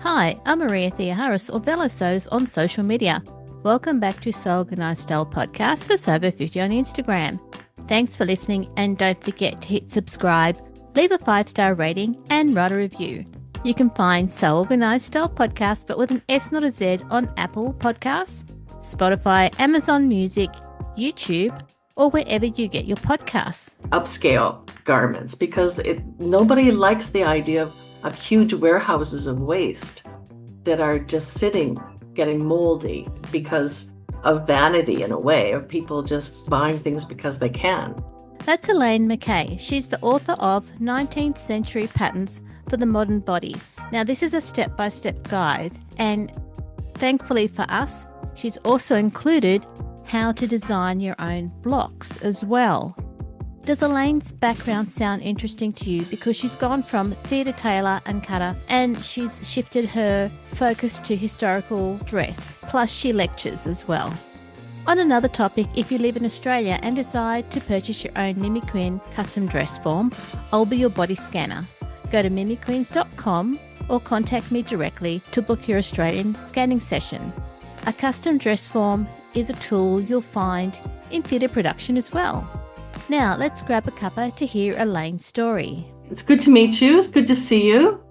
Hi, I'm Maria Thea Harris, or Velo Sews on social media. Welcome back to Sew Organised Style Podcast for Sew Over 50 on Instagram. Thanks for listening, and don't forget to hit subscribe, leave a 5-star rating, and write a review. You can find Sew Organised Style Podcast, but with an S, not a Z, on Apple Podcasts, Spotify, Amazon Music, YouTube, or wherever you get your podcasts. Upscale garments, because nobody likes the idea of huge warehouses of waste that are just sitting, getting moldy because of vanity in a way, of people just buying things because they can. That's Elaine Mackay. She's the author of 19th Century Patterns for the Modern Body. Now, this is a step-by-step guide, and thankfully for us, she's also included how to design your own blocks as well. Does Elaine's background sound interesting to you? Because she's gone from theatre tailor and cutter, and she's shifted her focus to historical dress, plus she lectures as well. On another topic, if you live in Australia and decide to purchase your own Mimi Queen custom dress form, I'll be your body scanner. Go to mimiqueens.com or contact me directly to book your Australian scanning session. A custom dress form is a tool you'll find in theatre production as well. Now, let's grab a cuppa to hear Elaine's story. It's good to meet you. It's good to see you.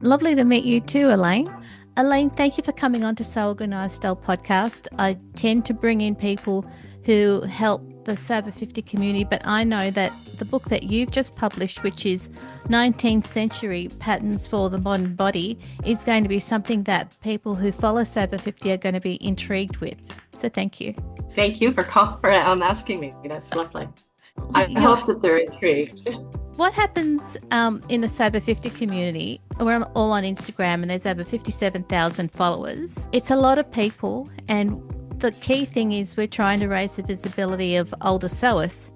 Lovely to meet you too, Elaine. Elaine, thank you for coming on to Sew Organised Style Podcast. I tend to bring in people who help the Sew Over 50 community, but I know that the book that you've just published, which is 19th Century Patterns for the Modern Body, is going to be something that people who follow Sew Over 50 are going to be intrigued with. So thank you. Thank you for asking me. That's lovely. I hope that they're intrigued. What happens in the Sew Over 50 community? We're all on Instagram and there's over 57,000 followers. It's a lot of people, and the key thing is we're trying to raise the visibility of older sewers.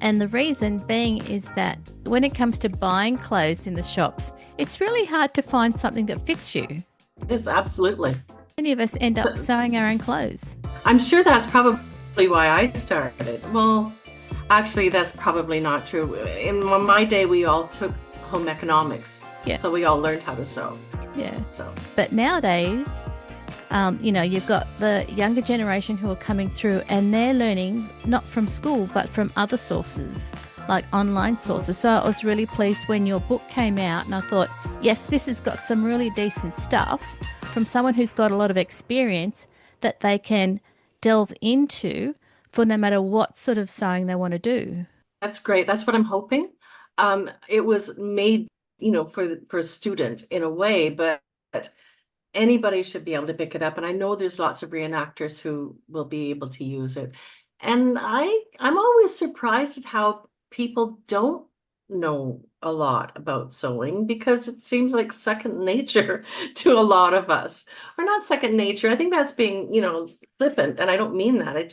And the reason being is that when it comes to buying clothes in the shops, it's really hard to find something that fits you. Yes, absolutely. Many of us end up sewing our own clothes. I'm sure that's probably why I started. Well, actually, that's probably not true. In my day, we all took home economics. Yeah. So we all learned how to sew. Yeah. So. But nowadays, you've got the younger generation who are coming through, and they're learning not from school, but from other sources, like online sources. So I was really pleased when your book came out, and I thought, yes, this has got some really decent stuff from someone who's got a lot of experience that they can delve into for no matter what sort of sewing they want to do. That's great. That's what I'm hoping. It was made, for a student in a way, but anybody should be able to pick it up. And I know there's lots of reenactors who will be able to use it. And I'm always surprised at how people don't know a lot about sewing, because it seems like second nature to a lot of us. Or not second nature. I think that's being, flippant. And I don't mean that. It's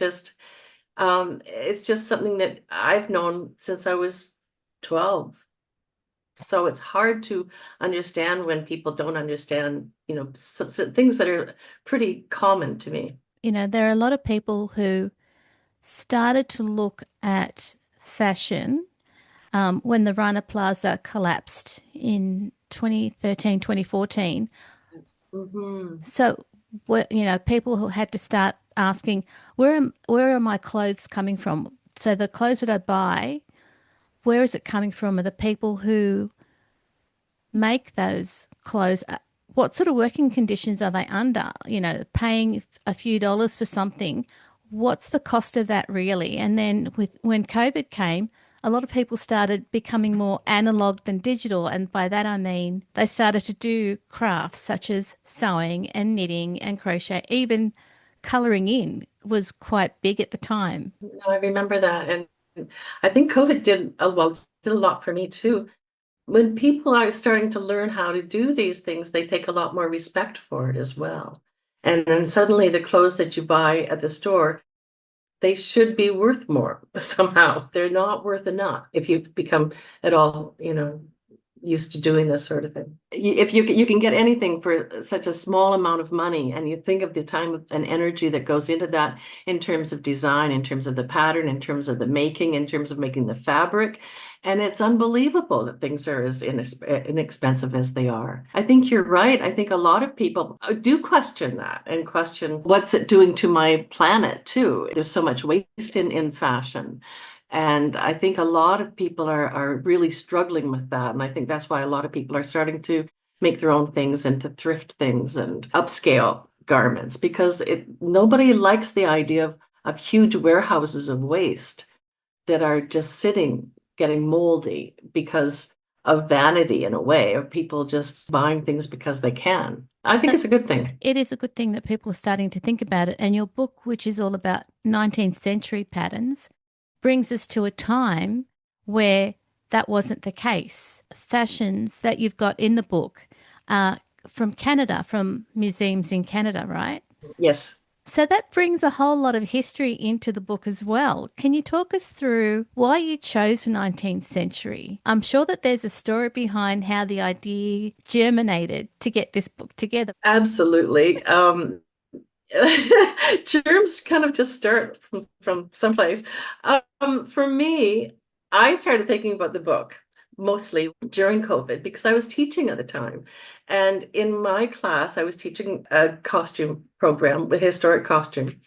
just something that I've known since I was 12. So it's hard to understand when people don't understand, things that are pretty common to me. There are a lot of people who started to look at fashion when the Rana Plaza collapsed in 2013, 2014. Mm-hmm. So, people who had to start asking, where are my clothes coming from? So the clothes that I buy, where is it coming from? Are the people who make those clothes, what sort of working conditions are they under? Paying a few dollars for something, what's the cost of that really? And then when COVID came, a lot of people started becoming more analog than digital. And by that, I mean, they started to do crafts such as sewing and knitting and crochet. Even colouring in was quite big at the time. I remember that. And I think COVID did a lot for me too. When people are starting to learn how to do these things, they take a lot more respect for it as well. And then suddenly the clothes that you buy at the store, they should be worth more somehow. They're not worth enough if you become at all, used to doing this sort of thing. If you can get anything for such a small amount of money, and you think of the time and energy that goes into that in terms of design, in terms of the pattern, in terms of the making, in terms of making the fabric, And it's unbelievable that things are as inexpensive as they are. I think you're right. I think a lot of people do question that and question what's it doing to my planet too. There's so much waste in fashion. And I think a lot of people are really struggling with that. And I think that's why a lot of people are starting to make their own things and to thrift things and upscale garments because nobody likes the idea of huge warehouses of waste that are just sitting, getting moldy because of vanity in a way, of people just buying things because they can. I think So it's a good thing. it is a good thing that people are starting to think about it. And your book, which is all about 19th century patterns, brings us to a time where that wasn't the case. Fashions that you've got in the book are from Canada, from museums in Canada, right? Yes. So that brings a whole lot of history into the book as well. Can you talk us through why you chose 19th century? I'm sure that there's a story behind how the idea germinated to get this book together. Absolutely. Germs kind of just start from someplace. For me, I started thinking about the book mostly during COVID because I was teaching at the time. And in my class, I was teaching a costume program with historic costume.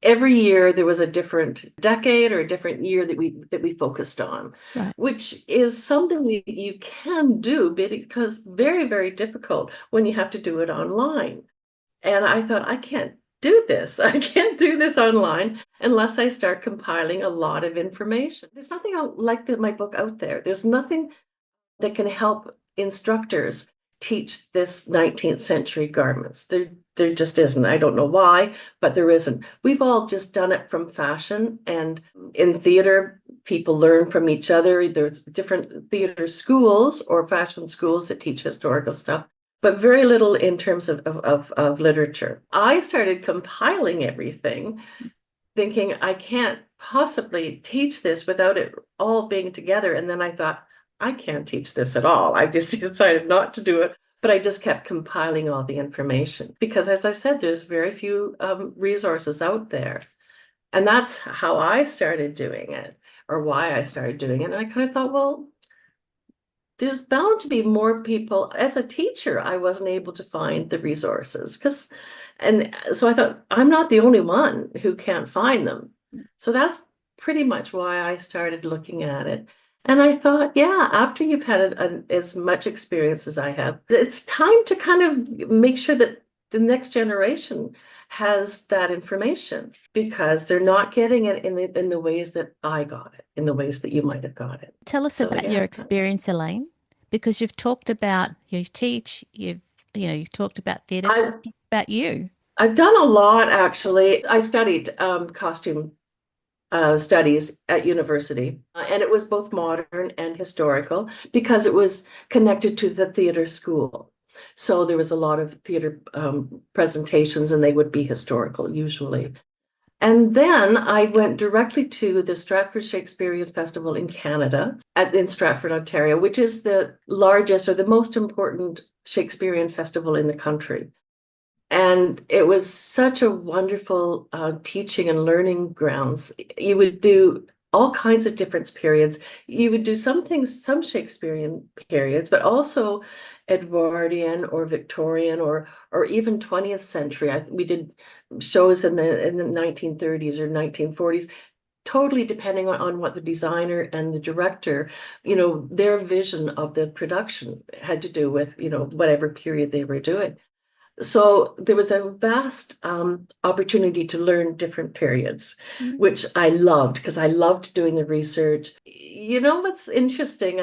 Every year there was a different decade or a different year that we focused on, Right. which is something that you can do because very, very difficult when you have to do it online. And I thought, I can't do this. I can't do this online unless I start compiling a lot of information. There's nothing like my book out there. There's nothing that can help instructors teach this 19th century garments. There just isn't. I don't know why, but there isn't. We've all just done it from fashion, and in theater, people learn from each other. There's different theater schools or fashion schools that teach historical stuff, but very little in terms of literature. I started compiling everything, thinking I can't possibly teach this without it all being together. And then I thought, I can't teach this at all. I just decided not to do it. But I just kept compiling all the information because, as I said, there's very few resources out there. And that's how I started doing it, or why I started doing it. And I kind of thought, well, there's bound to be more people. As a teacher, I wasn't able to find the resources and so I thought, I'm not the only one who can't find them. So that's pretty much why I started looking at it. And I thought, yeah, after you've had as much experience as I have, it's time to kind of make sure that the next generation has that information because they're not getting it in the ways that I got it, in the ways that you might have got it. Tell us So about yeah, your that's experience, Elaine, because you've talked about you teach, you've talked about theatre, I about you. I've done a lot actually. I studied costume studies at university, and it was both modern and historical because it was connected to the theater school. So there was a lot of theater presentations, and they would be historical usually. And then I went directly to the Stratford Shakespearean Festival in Canada, in Stratford, Ontario, which is the largest or the most important Shakespearean festival in the country. And it was such a wonderful teaching and learning grounds. You would do all kinds of different periods. You would do some things, some Shakespearean periods, but also Edwardian or Victorian or even 20th century. We did shows in the 1930s or 1940s, totally depending on what the designer and the director, their vision of the production had to do with, whatever period they were doing. So there was a vast opportunity to learn different periods, Mm. which I loved because I loved doing the research. You know what's interesting?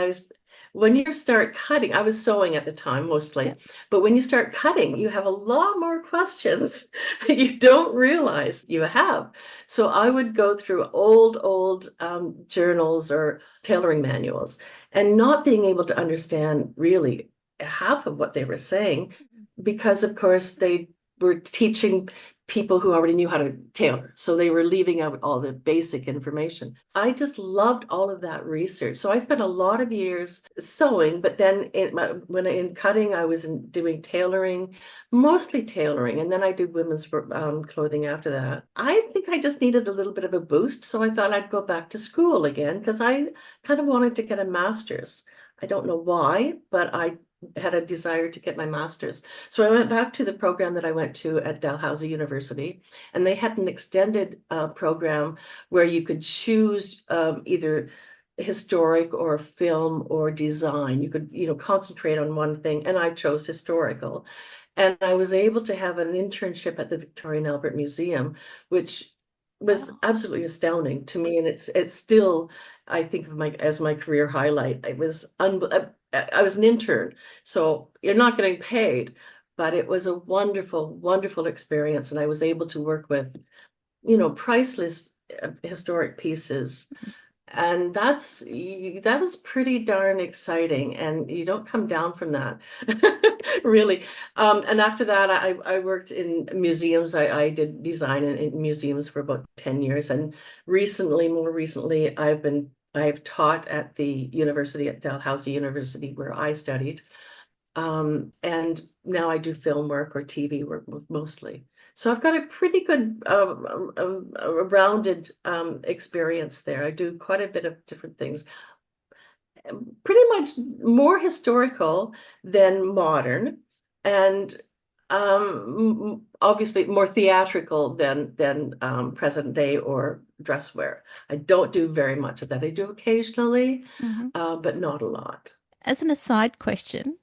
When you start cutting, I was sewing at the time mostly, Yep. but when you start cutting, you have a lot more questions that you don't realize you have. So I would go through old journals or tailoring manuals and not being able to understand really half of what they were saying because of course they were teaching people who already knew how to tailor. So they were leaving out all the basic information. I just loved all of that research. So I spent a lot of years sewing, but then when in cutting, I was doing tailoring, mostly tailoring, and then I did women's clothing after that. I think I just needed a little bit of a boost, so I thought I'd go back to school again because I kind of wanted to get a master's. I don't know why, but I had a desire to get my master's. So I went back to the program that I went to at Dalhousie University, and they had an extended program where you could choose either historic or film or design. You could, concentrate on one thing, and I chose historical. And I was able to have an internship at the Victoria and Albert Museum, which was Wow. absolutely astounding to me. And it's still, I think of my as my career highlight. It was I was an intern, so you're not getting paid, but it was a wonderful, wonderful experience. And I was able to work with, priceless historic pieces, and that was pretty darn exciting, and you don't come down from that, really. And after that, I worked in museums. I did design in museums for about 10 years, and more recently, I've taught at the university at Dalhousie University where I studied. And now I do film work or TV work mostly. So I've got a pretty good rounded experience there. I do quite a bit of different things, pretty much more historical than modern, and obviously more theatrical than present day or dress wear. I don't do very much of that. I do occasionally, Mhm. but not a lot. As an aside question,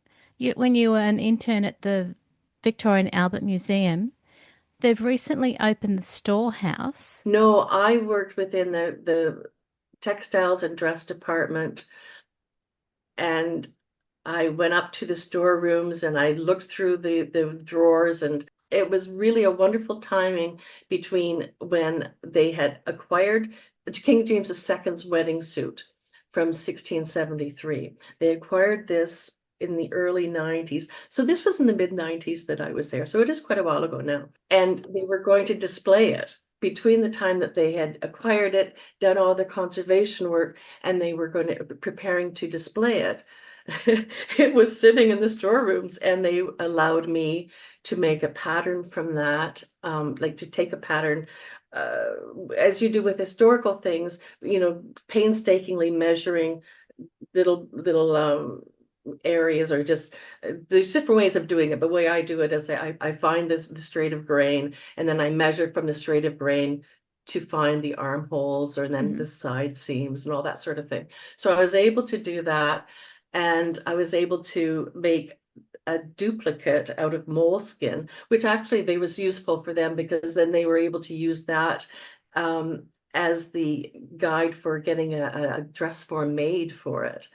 when you were an intern at the Victoria and Albert Museum, they've recently opened the storehouse. No, I worked within the textiles and dress department, and I went up to the storerooms and I looked through the drawers, and it was really a wonderful timing between when they had acquired King James II's wedding suit from 1673. They acquired this in the early 90s. So this was in the mid 90s that I was there. So it is quite a while ago now. And they were going to display it between the time that they had acquired it, done all the conservation work, and they were going to preparing to display it. It was sitting in the storerooms, and they allowed me to make a pattern from that, like to take a pattern, uh, as you do with historical things, painstakingly measuring little areas, or just there's different ways of doing it. But the way I do it is I find the straight of grain, and then I measure from the straight of grain to find the armholes, or then Mhm. the side seams and all that sort of thing. So I was able to do that, and I was able to make a duplicate out of moleskin, which actually they was useful for them because then they were able to use that um, as the guide for getting a dress form made for it.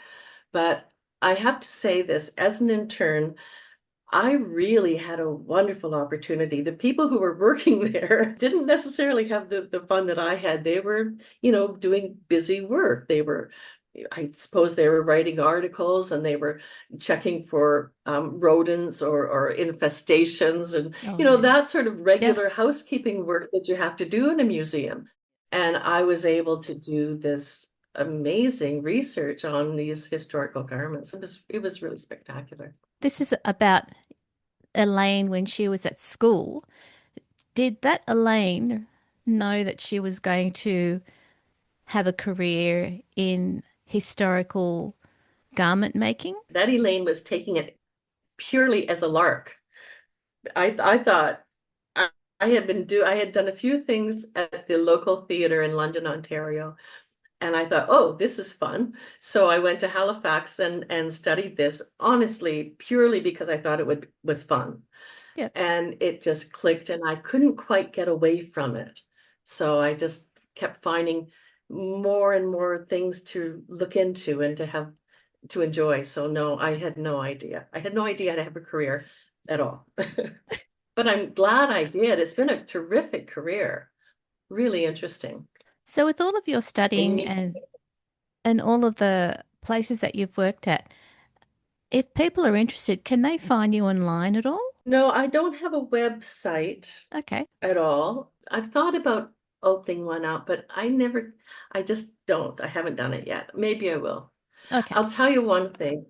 But I have to say this, as an intern, I really had a wonderful opportunity. The people who were working there didn't necessarily have the fun that I had. They were, doing busy work. I suppose they were writing articles, and they were checking for rodents or infestations, and, Oh, yeah. that sort of Yeah. regular housekeeping work that you have to do in a museum. And I was able to do this amazing research on these historical garments. It was really spectacular. This is about Elaine when she was at school. Did that Elaine know that she was going to have a career in historical garment making? That Elaine was taking it purely as a lark. I thought I, I had done a few things at the local theater in London, Ontario, and I thought, oh, this is fun. So I went to Halifax and studied this, honestly, purely because I thought was fun. Yeah. And it just clicked, and I couldn't quite get away from it. So I just kept finding more and more things to look into and to enjoy. So no, I had no idea. I had no idea how to have a career at all. But I'm glad I did. It's been a terrific career. Really interesting. So with all of your And studying and all of the places that you've worked at, if people are interested, can they find you online at all? No, I don't have a website Okay. at all. I've thought about opening one up, but I just don't. I haven't done it yet. Maybe I will. Okay. I'll tell you one thing.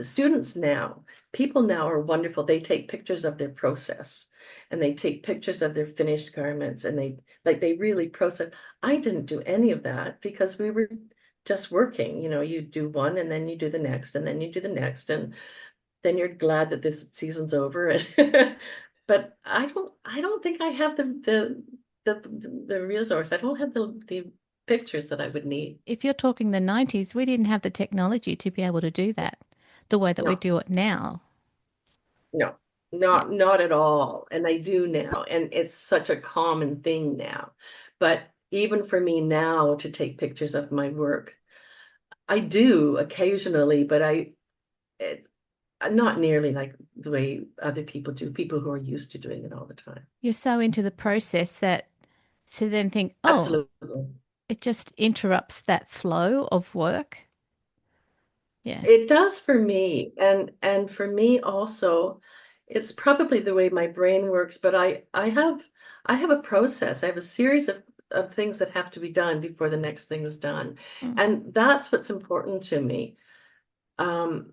Students now, people now are wonderful. They take pictures of their process and they take pictures of their finished garments and they really process. I didn't do any of that because we were just working. You do one and then you do the next and then you do the next and then you're glad that this season's over. But I don't think I have the resource. I don't have the pictures that I would need. If you're talking the 90s, we didn't have the technology to be able to do that the way that we No. do it now. No, Yeah. not at all. And I do now. And it's such a common thing now. But even for me now to take pictures of my work, I do occasionally, but it, not nearly like the way other people do, people who are used to doing it all the time. You're so into the process that to then think, oh, Absolutely. it just interrupts that flow of work. Yeah. It does for me. And for me also, it's probably the way my brain works, but I have a process. I have a series of things that have to be done before the next thing is done. Mm. And that's what's important to me. Um,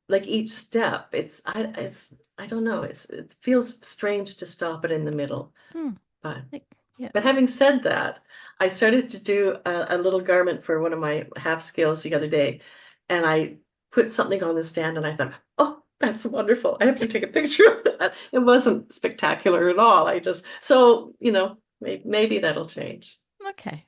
like each step, I don't know, it feels strange to stop it in the middle. Mm. But Yeah. but having said that, I started to do a little garment for one of my half scales the other day, and I put something on the stand and I thought, oh, that's wonderful. I have to take a picture of that. It wasn't spectacular at all. So, maybe that'll change. Okay.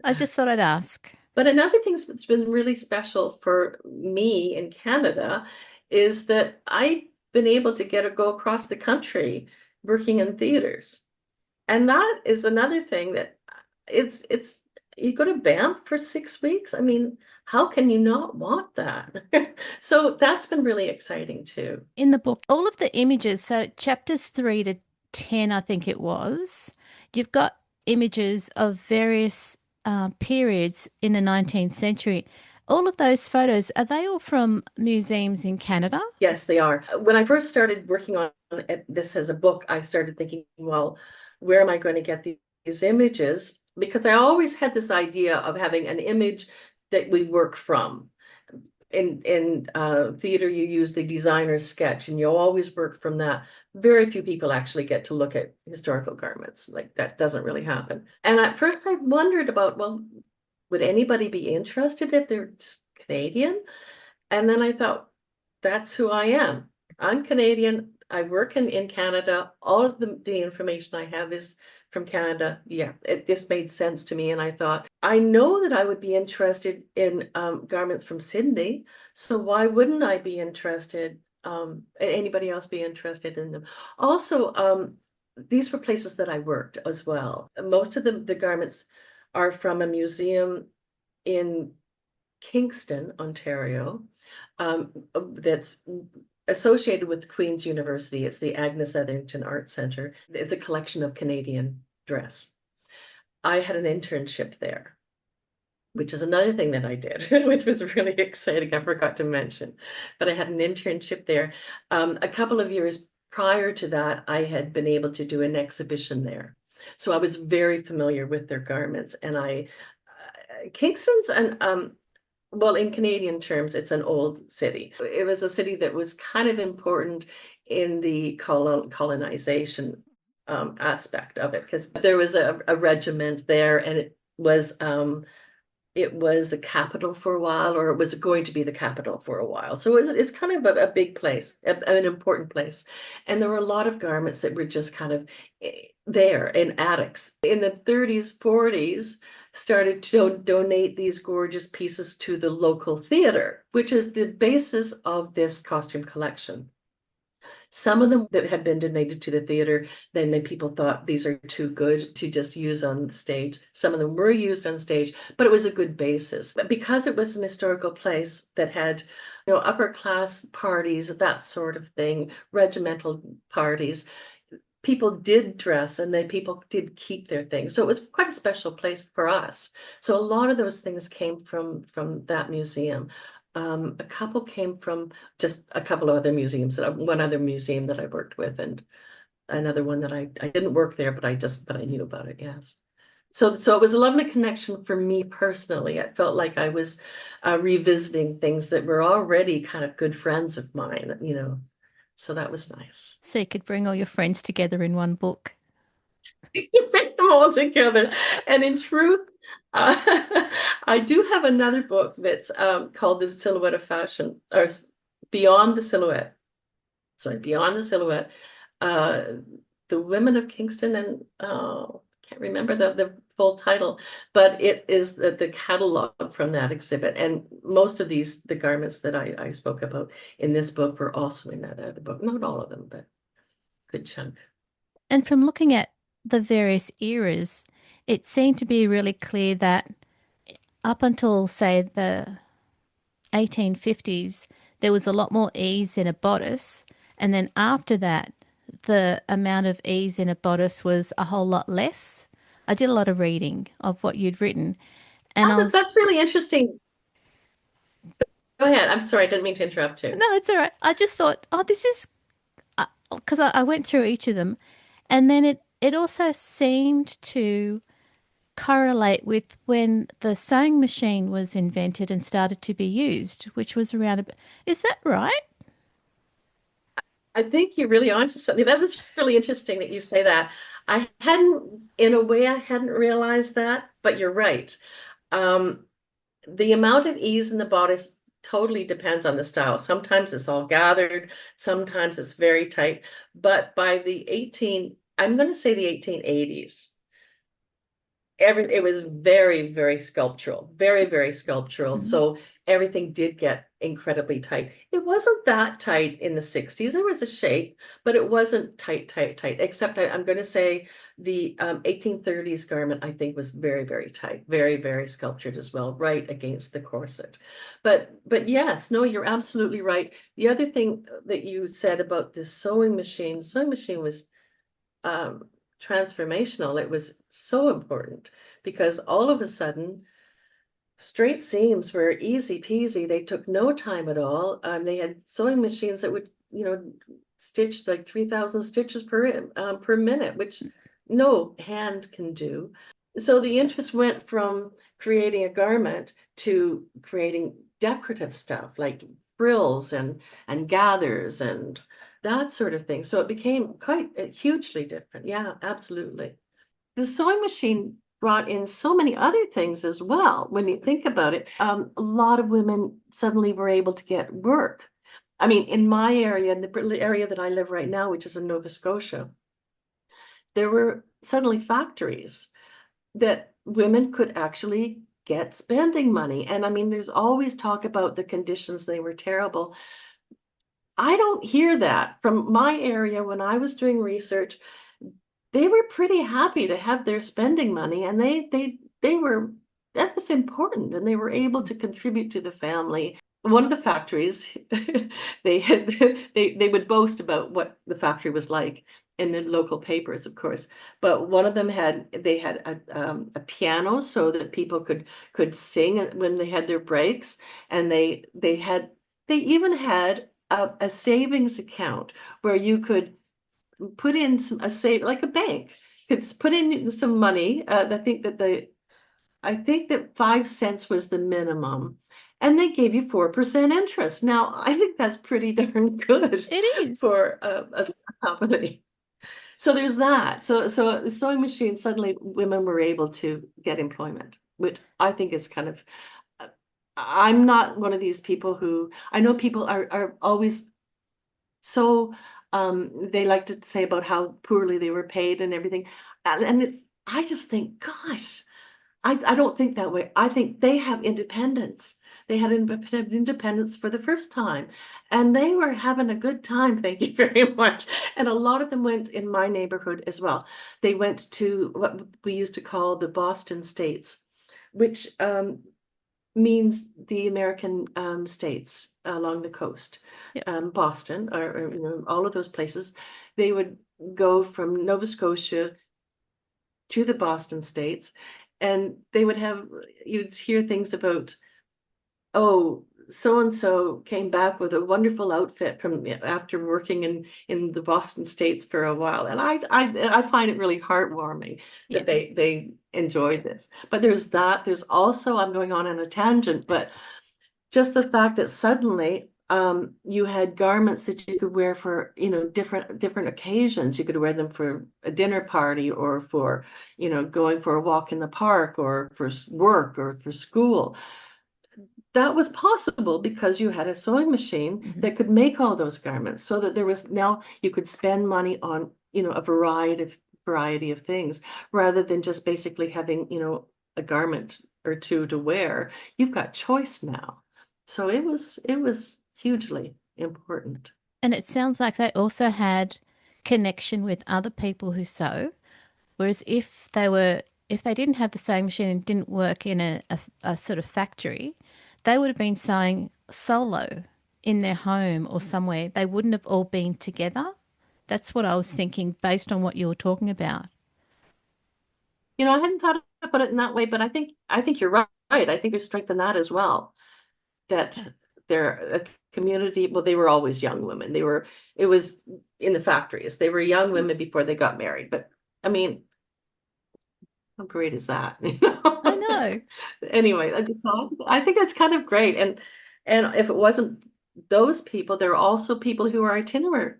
I just thought I'd ask. But another thing that's been really special for me in Canada is that I've been able to go across the country working in theaters. And that is another thing that it's you go to Banff for 6 weeks. I mean, how can you not want that? So that's been really exciting too. In the book, all of the images, so chapters 3 to 10, I think it was, you've got images of various periods in the 19th century. All of those photos, are they all from museums in Canada? Yes, they are. When I first started working on this as a book, I started thinking, well, where am I going to get these images? Because I always had this idea of having an image that we work from. In theater, you use the designer's sketch and you always work from that. Very few people actually get to look at historical garments. Like that doesn't really happen. And at first I wondered about, well, would anybody be interested if they're Canadian? And then I thought, that's who I am. I'm Canadian. I work in Canada. All of the information I have is from Canada. Yeah, it just made sense to me. And I thought, I know that I would be interested in garments from Sydney. So why wouldn't I be interested? Anybody else be interested in them? Also, these were places that I worked as well. Most of the garments are from a museum in Kingston, Ontario, that's associated with Queen's University. It's the Agnes Etherington Art Center. It's a collection of Canadian dress. I had an internship there, which is another thing that I did, which was really exciting. I forgot to mention, but I had an internship there. A couple of years prior to that, I had been able to do an exhibition there. So I was very familiar with their garments, and Kingston's and well, in Canadian terms, it's an old city. It was a city that was kind of important in the colonization aspect of it, because there was a regiment there, and it was the capital for a while, or it was going to be the capital for a while. So it's kind of a big place, an important place. And there were a lot of garments that were just kind of there in attics. In the 30s, 40s, started to donate these gorgeous pieces to the local theater, which is the basis of this costume collection. Some of them that had been donated to the theater, then the people thought these are too good to just use on the stage. Some of them were used on stage, but it was a good basis. But because it was an historical place that had, upper class parties, that sort of thing, regimental parties, people did dress and then people did keep their things. So it was quite a special place for us. So a lot of those things came from that museum. A couple came from just a couple of other museums, one other museum that I worked with, and another one that I didn't work there, but I knew about it, yes. So it was a lovely connection for me personally. I felt like I was revisiting things that were already kind of good friends of mine, so that was nice. So you could bring all your friends together in one book. Bring them all together. And in truth, uh, I do have another book that's called The Silhouette of Fashion, or Beyond the Silhouette. Sorry, Beyond the Silhouette. Uh, the Women of Kingston, and can't remember the full title, but it is the catalog from that exhibit. And most of the garments that I spoke about in this book were also in that other book. Not all of them, but good chunk. And from looking at the various eras, it seemed to be really clear that up until, say, the 1850s, there was a lot more ease in a bodice. And then after that, the amount of ease in a bodice was a whole lot less. I did a lot of reading of what you'd written, and I was, That's really interesting. Go ahead. I'm sorry, I didn't mean to interrupt you. no, it's all right. I just thought, oh, this is, because I went through each of them. And then it also seemed to correlate with when the sewing machine was invented and started to be used, which was around a, is that right? I think you're really onto something. That was really interesting that you say that. In a way, I hadn't realized that, but you're right. Um, the amount of ease in the bodice totally depends on the style. Sometimes it's all gathered, sometimes it's very tight. But by I'm going to say the 1880s, it was very, very sculptural, very, very sculptural. Mhm. So everything did get incredibly tight. It wasn't that tight in the 60s. There was a shape, but it wasn't tight, tight, tight. Except I'm going to say the 1830s garment, I think, was very, very tight, very, very sculptured as well, right against the corset. But yes, no, you're absolutely right. The other thing that you said about the sewing machine was um, transformational. It was so important because all of a sudden, straight seams were easy peasy. They took no time at all. They had sewing machines that would, stitch like 3,000 stitches per minute, which no hand can do. So the interest went from creating a garment to creating decorative stuff like frills and gathers and that sort of thing. So it became quite hugely different. Yeah, absolutely. The sewing machine brought in so many other things as well. When you think about it, a lot of women suddenly were able to get work. I mean, in my area, in the area that I live right now, which is in Nova Scotia, there were suddenly factories that women could actually get spending money. And I mean, there's always talk about the conditions, they were terrible. I don't hear that from my area when I was doing research. They were pretty happy to have their spending money, and they were, that was important, and they were able to contribute to the family. One of the factories, they had they would boast about what the factory was like in the local papers, of course. But one of them had a piano so that people could sing when they had their breaks, and they even had a savings account where you could put in a save, like a bank could put in some money. I think that 5 cents was the minimum, and they gave you 4% interest. Now I think that's pretty darn good It is. for a company. So there's that. So the sewing machine, suddenly women were able to get employment, which I think is kind of, I'm not one of these people who, I know people are always so they like to say about how poorly they were paid and everything. And it's, I just think, gosh, I don't think that way. I think they have independence. They had independence for the first time, and they were having a good time. Thank you very much. And a lot of them went in my neighborhood as well. They went to what we used to call the Boston States, which means the American states along the coast, Yep. Boston, or all of those places. They would go from Nova Scotia to the Boston states, and they would have, you'd hear things about, oh, so and so came back with a wonderful outfit from after working in the Boston States for a while, and I find it really heartwarming Yeah. that they enjoyed this. But there's that. There's also, I'm going on a tangent, but just the fact that suddenly you had garments that you could wear for, different occasions. You could wear them for a dinner party or for, going for a walk in the park or for work or for school. That was possible because you had a sewing machine Hmm. that could make all those garments, so that there was, now you could spend money on, a variety of things, rather than just basically having, a garment or two to wear. You've got choice now. So it was hugely important. And it sounds like they also had connection with other people who sew. Whereas if they didn't have the sewing machine and didn't work in a sort of factory, they would have been sewing solo in their home or somewhere. They wouldn't have all been together. That's what I was thinking based on what you were talking about. I hadn't thought about it in that way, but I think you're right. I think there's strength in that as well. That they're a community. Well, they were always young women. It was in the factories. They were young women before they got married. But I mean, how great is that? I know. Anyway, I think that's kind of great. And if it wasn't those people, there are also people who are itinerant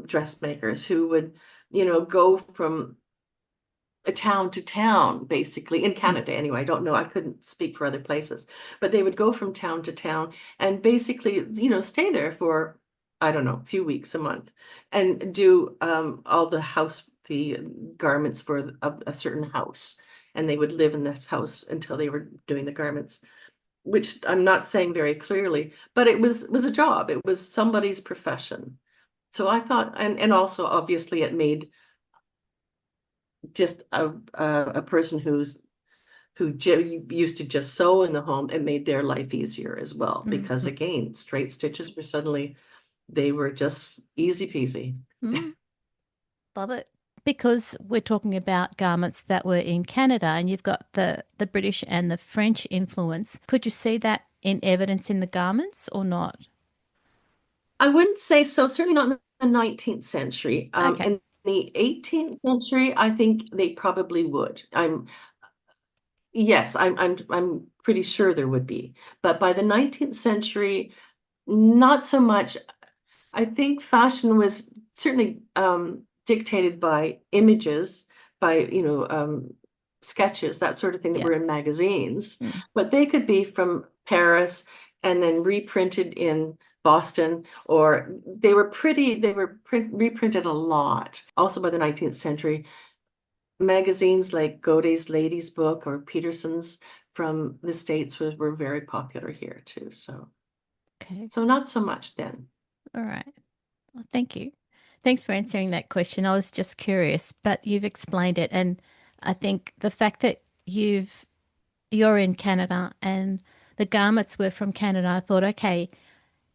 dressmakers who would, go from a town to town, basically, in Mm. Canada anyway. I don't know, I couldn't speak for other places, but they would go from town to town and basically, stay there for, I don't know, a few weeks, a month, and do all the garments for a certain house. And they would live in this house until they were doing the garments, which I'm not saying very clearly, but it was a job. It was somebody's profession. So I thought, and also obviously it made just a person used to just sew in the home, it made their life easier as well, because Mm. again, straight stitches were suddenly, they were just easy peasy. Mm. Love it. Because we're talking about garments that were in Canada and you've got the British and the French influence, could you see that in evidence in the garments or not? I wouldn't say so, certainly not in the 19th century. Okay. In the 18th century, I think they probably would. Yes, I'm pretty sure there would be. But by the 19th century, not so much. I think fashion was certainly dictated by images, by, sketches, that sort of thing that Yeah. were in magazines, Mm. but they could be from Paris and then reprinted in Boston, or they were reprinted a lot. Also by the 19th century, magazines like Godey's Lady's Book or Peterson's from the States were very popular here too. Okay. So not so much then. All right. Well, thank you. Thanks for answering that question. I was just curious, but you've explained it. And I think the fact that you're in Canada and the garments were from Canada, I thought, okay,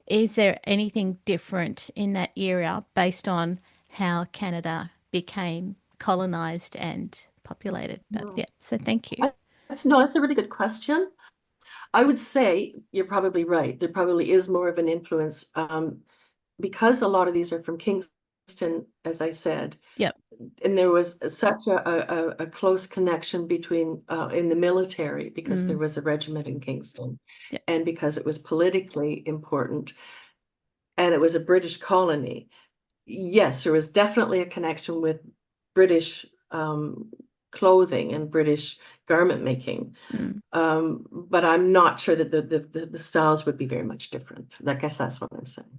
is there anything different in that area based on how Canada became colonized and populated? But No. yeah, so thank you. I- that's a really good question. I would say you're probably right. There probably is more of an influence, because a lot of these are from Kingston, as I said, Yep. and there was such a close connection between in the military, because there Mm, was a regiment in Kingston, yep. and because it was politically important, and it was a British colony. Yes, there was definitely a connection with British clothing and British garment making. Mm, But I'm not sure that the styles would be very much different. I guess that's what I'm saying.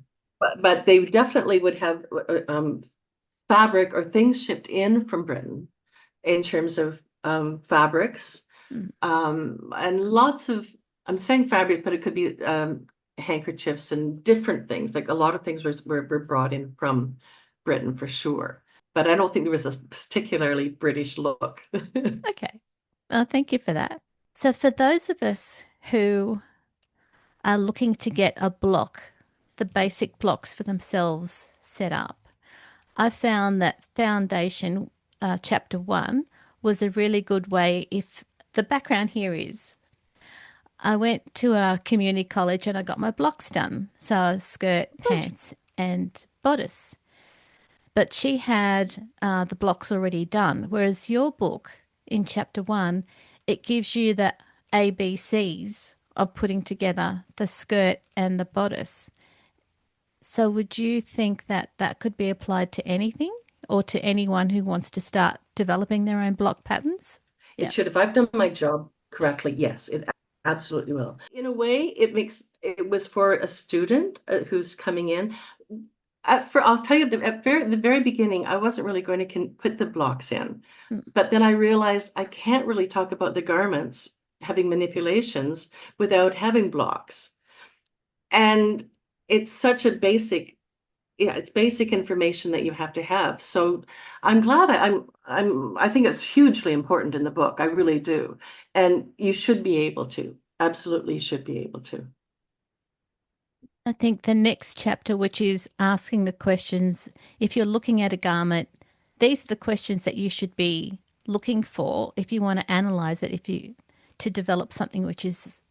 But they definitely would have fabric or things shipped in from Britain in terms of fabrics, mm. and lots of, I'm saying fabric, but it could be handkerchiefs and different things. Like a lot of things were brought in from Britain for sure. But I don't think there was a particularly British look. Okay. Thank you for that. So, for those of us who are looking to get a block, the basic blocks for themselves set up, I found that foundation, chapter one, was a really good way. If the background here is I went to a community college and I got my blocks done. So skirt, Good. pants, and bodice. But she had the blocks already done. Whereas your book in chapter one, it gives you the ABCs of putting together the skirt and the bodice. So would you think that that could be applied to anything or to anyone who wants to start developing their own block patterns? It Yeah. should, if I've done my job correctly, yes, it absolutely will. In a way, it was for a student who's coming in. I'll tell you, the very beginning, I wasn't really going to put the blocks in. Mm. But then I realized I can't really talk about the garments having manipulations without having blocks. And it's such a basic, yeah, it's basic information that you have to have. So I'm glad I think it's hugely important in the book. I really do. And you should be able to, absolutely should be able to. I think the next chapter, which is asking the questions, if you're looking at a garment, these are the questions that you should be looking for if you want to analyze it, if you to develop something which is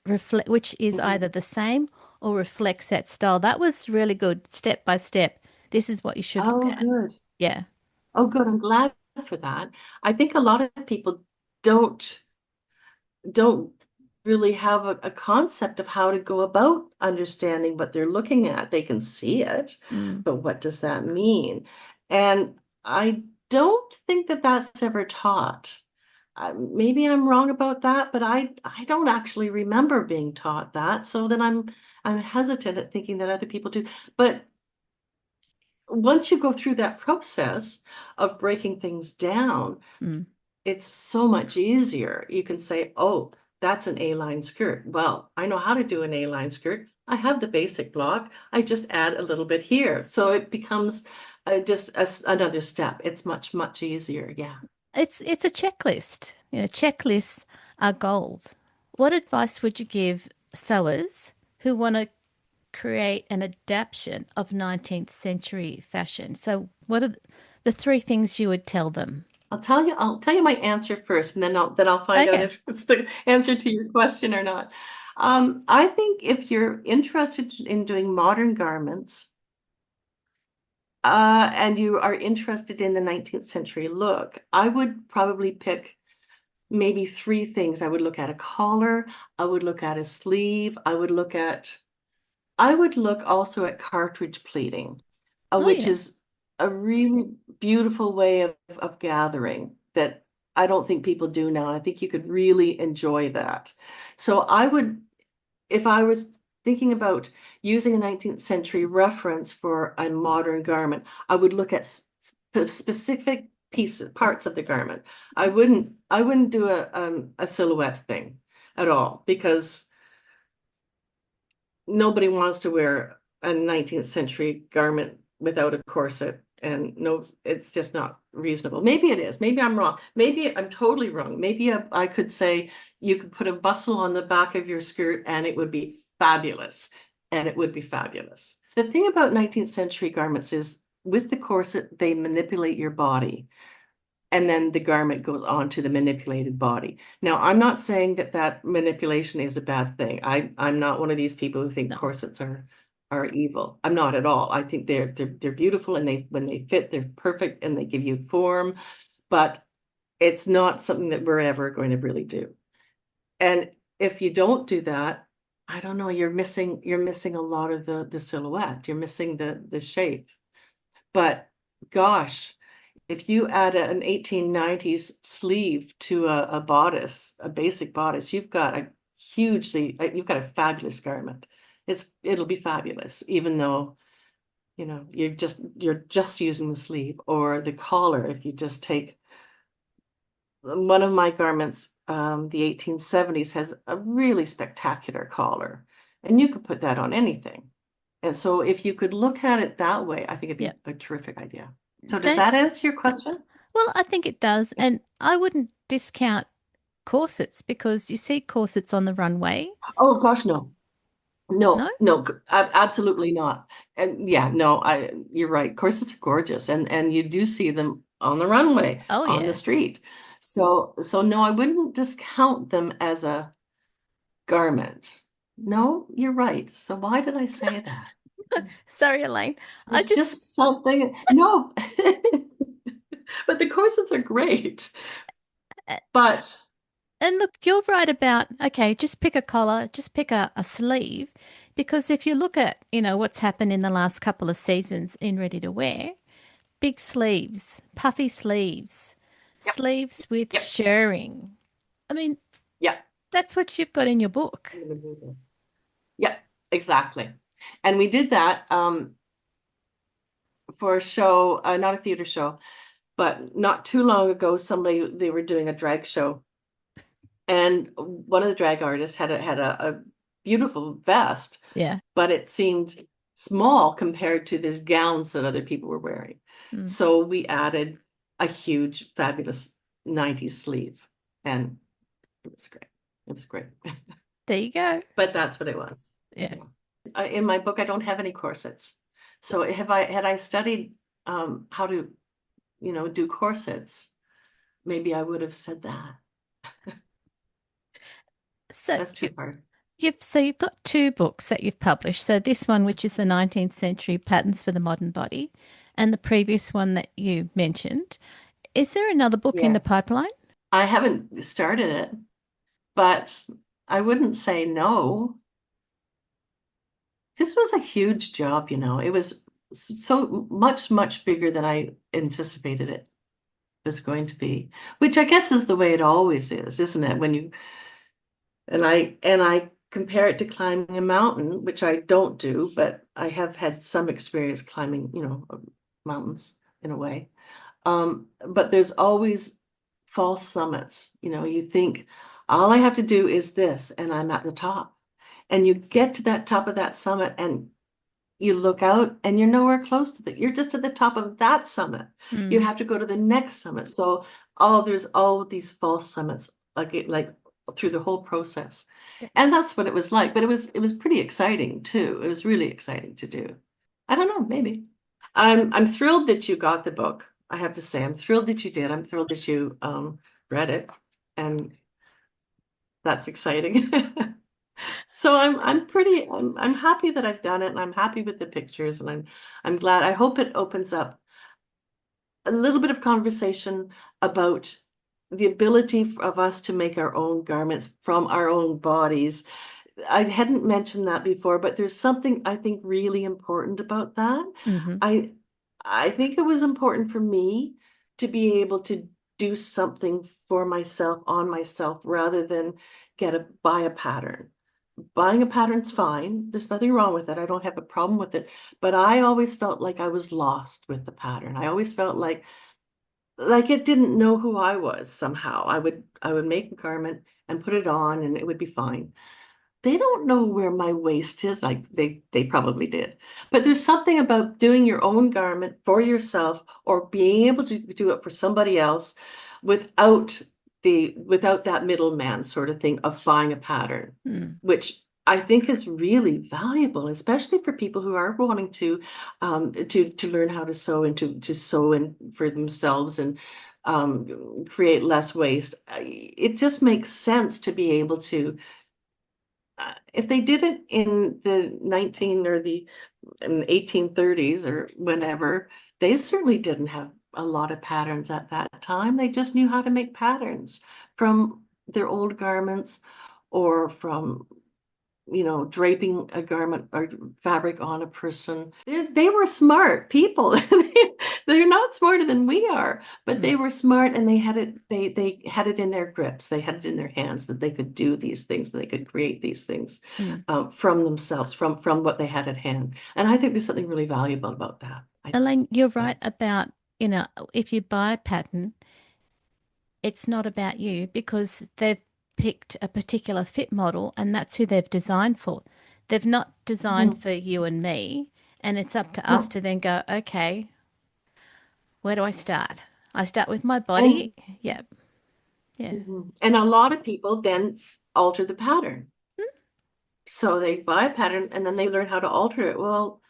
either Mhm. the same or reflects that style. That was really good, step by step. This is what you should look Oh, at. good. Yeah. Oh, good. I'm glad for that. I think a lot of people don't don't really have a concept of how to go about understanding what they're looking at. They can see it, Mm. but what does that mean? And I don't think that that's ever taught. Maybe I'm wrong about that, but I don't actually remember being taught that. So then I'm hesitant at thinking that other people do. But once you go through that process of breaking things down, Mm. it's so much easier. You can say, oh, that's an A-line skirt. Well, I know how to do an A-line skirt. I have the basic block. I just add a little bit here. So it becomes another step. It's much, much easier. Yeah. It's a checklist. You know, checklists are gold. What advice would you give sewers who want to create an adaptation of 19th century fashion? So, what are the three things you would tell them? I'll tell you my answer first, and then I'll find out Okay. if it's the answer to your question or not. I think if you're interested in doing modern garments, and you are interested in the 19th century look, I would probably pick maybe three things. I would look at a collar, I would look at a sleeve, I would look also at cartridge pleating, Oh, which yeah. is a really beautiful way of gathering that I don't think people do now. I think you could really enjoy that. So I would, if I was thinking about using a 19th century reference for a modern garment, I would look at specific pieces, parts of the garment. I wouldn't do a silhouette thing at all because nobody wants to wear a 19th century garment without a corset. And no, it's just not reasonable. Maybe it is. Maybe I'm wrong. Maybe I'm totally wrong. Maybe I could say you could put a bustle on the back of your skirt and it would be fabulous. And it would be fabulous. The thing about 19th century garments is with the corset, they manipulate your body and then the garment goes on to the manipulated body. Now, I'm not saying that that manipulation is a bad thing. I'm not one of these people who think No. corsets are evil. I'm not at all. I think they're beautiful and they when they fit, they're perfect and they give you form, but it's not something that we're ever going to really do. And if you don't do that, I don't know, you're missing a lot of the silhouette. You're missing the shape. But gosh, if you add an 1890s sleeve to a bodice, a basic bodice, you've got a fabulous garment. It'll be fabulous, even though, you're just using the sleeve or the collar. If you just take one of my garments, the 1870s has a really spectacular collar, and you could put that on anything. And so if you could look at it that way, I think it'd Yeah. be a terrific idea. So does Don't, that answer your question? well, I think it does. And I wouldn't discount corsets because you see corsets on the runway. Oh gosh, no. No? No, absolutely not. And yeah, no, you're right. Corsets are gorgeous and you do see them on the runway, Oh, on the yeah. street. So no, I wouldn't discount them as garment. No, you're right. So why did I say that? Sorry, Elaine. I There's just just something. No, but the corsets are great. uh, But and look, you're right about okay, just pick a collar, just pick a sleeve, because if you look at, what's happened in the last couple of seasons in ready to wear, big sleeves, puffy sleeves, yep, sleeves with yep, shirring. I mean, yep. that's what you've got in your book. I'm gonna move this. Yep, exactly. And we did that for a show, not a theater show, but not too long ago, they were doing a drag show, and one of the drag artists had a beautiful vest, Yeah. but it seemed small compared to these gowns that other people were wearing. Mm. So we added a huge, fabulous 90s sleeve, and it was great. It was great. There you go. But that's what it was. Yeah. In my book, I don't have any corsets. So had I studied how to, do corsets, maybe I would have said that. So That's too hard. you've got two books that you've published. So this one, which is the 19th century patterns for the modern body, and the previous one that you mentioned. Is there another book in the Yes. pipeline? I haven't started it, but I wouldn't say no. This was a huge job, It was so much, much bigger than I anticipated it was going to be, which I guess is the way it always is, isn't it? And I compare it to climbing a mountain, which I don't do, but I have had some experience climbing, mountains in a way. But there's always false summits. You think all I have to do is this, and I'm at the top. And you get to that top of that summit, and you look out, and you're nowhere close to that. You're just at the top of that summit. You Mm. have to go to the next summit. So there's all these false summits, like through the whole process. Yeah. And that's what it was like. But it was pretty exciting too. It was really exciting to do. I don't know, maybe. I'm thrilled that you got the book. I have to say, I'm thrilled that you did. I'm thrilled that you read it, and that's exciting. So I'm happy that I've done it, and I'm happy with the pictures, and I'm glad. I hope it opens up a little bit of conversation about the ability of us to make our own garments from our own bodies. I hadn't mentioned that before, but there's something I think really important about that. Hmm. I I think it was important for me to be able to do something for myself on myself rather than buy a pattern. Buying a pattern's fine. There's nothing wrong with it. I don't have a problem with it. But I always felt like I was lost with the pattern. I always felt like it didn't know who I was somehow. I would make a garment and put it on, and it would be fine. They don't know where my waist is. Like they probably did. But there's something about doing your own garment for yourself, or being able to do it for somebody else without without that middleman sort of thing of buying a pattern, Mm. which I think is really valuable, especially for people who are wanting to learn how to sew and to sew in for themselves and create less waste. It just makes sense to be able to if they did it in the 19 or the in 1830s or whenever, they certainly didn't have a lot of patterns at that time. They just knew how to make patterns from their old garments or from draping a garment or fabric on a person. They were smart people. They're not smarter than we are, but Mm. they were smart, and they had it in their grips. They had it in their hands that they could do these things, that they could create these things Mm. from themselves, from what they had at hand. And I think there's something really valuable about that. Elaine, you're right That's about, if you buy a pattern, it's not about you because they've picked a particular fit model and that's who they've designed for. They've not designed Mhm. for you and me, and it's up to us No. to then go, okay, where do I start? I start with my body. And Yeah, yeah. and a lot of people then alter the pattern. So they buy a pattern and then they learn how to alter it. Well,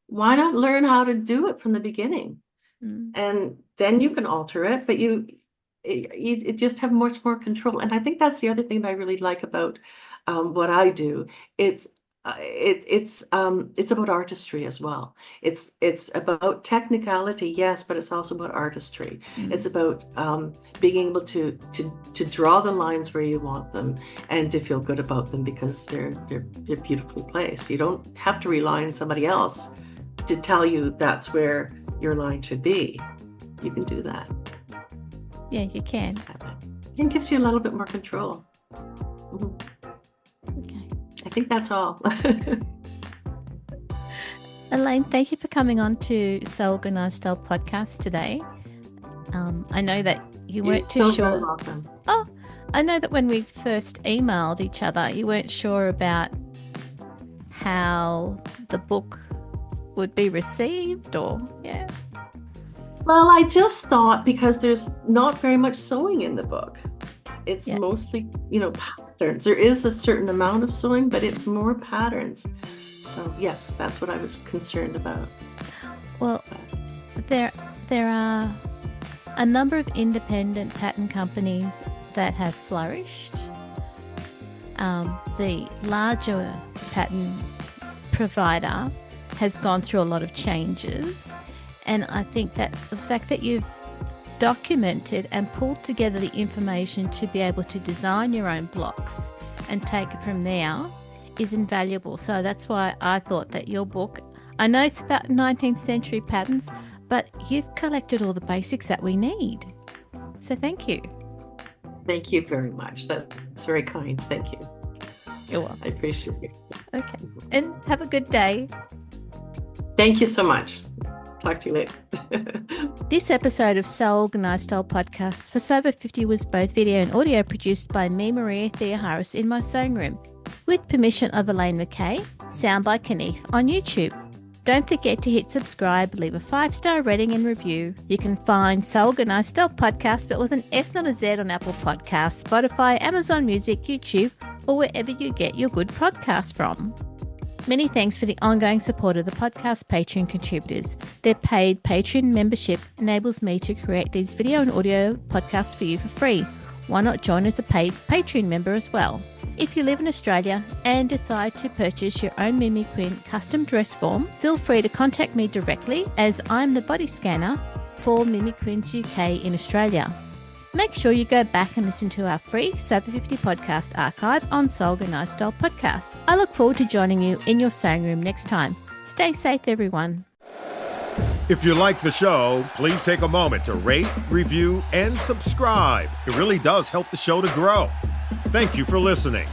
why not learn how to do it from the beginning? Mm. And then you can alter it, but you just have much more control. And I think that's the other thing that I really like about what I do. It's it's about artistry as well. It's about technicality, yes, but it's also about artistry. It's about being able to draw the lines where you want them and to feel good about them because they're beautifully placed. You don't have to rely on somebody else to tell you that's where your line should be. You can do that. Yeah, you can. It gives you a little bit more control. Okay. I think that's all. Elaine, thank you for coming on to So Organised Style podcast today. I know that you weren't too so sure. very welcome. Oh, I know that when we first emailed each other, you weren't sure about how the book would be received, or yeah. Well, I just thought because there's not very much sewing in the book. It's mostly, patterns. There is a certain amount of sewing, but it's more patterns. So yes, that's what I was concerned about. Well, there are a number of independent pattern companies that have flourished. The larger pattern provider has gone through a lot of changes. And I think that the fact that you've documented and pulled together the information to be able to design your own blocks and take it from there is invaluable. So that's why I thought that your book, I know it's about 19th century patterns, but you've collected all the basics that we need. So thank you. Thank you very much. That's very kind. Thank you. You're welcome. I appreciate it. Okay. And have a good day. Thank you so much. Talk to you later. This episode of So Organised Style Podcasts for Sober 50 was both video and audio produced by me, Maria Thea Harris, in my sewing room, with permission of Elaine Mackay, sound by Kanife on YouTube. Don't forget to hit subscribe, leave a 5-star rating and review. You can find So Organised Style Podcast, but with an S not a Z, on Apple Podcasts, Spotify, Amazon Music, YouTube, or wherever you get your good podcasts from. Many thanks for the ongoing support of the podcast Patreon contributors. Their paid Patreon membership enables me to create these video and audio podcasts for you for free. Why not join as a paid Patreon member as well? If you live in Australia and decide to purchase your own Mimi Quinn custom dress form, feel free to contact me directly, as I'm the body scanner for Mimi Quinn's UK in Australia. Make sure you go back and listen to our free Sober 50 podcast archive on So Organised Style Podcasts. I look forward to joining you in your sewing room next time. Stay safe, everyone. If you like the show, please take a moment to rate, review, and subscribe. It really does help the show to grow. Thank you for listening.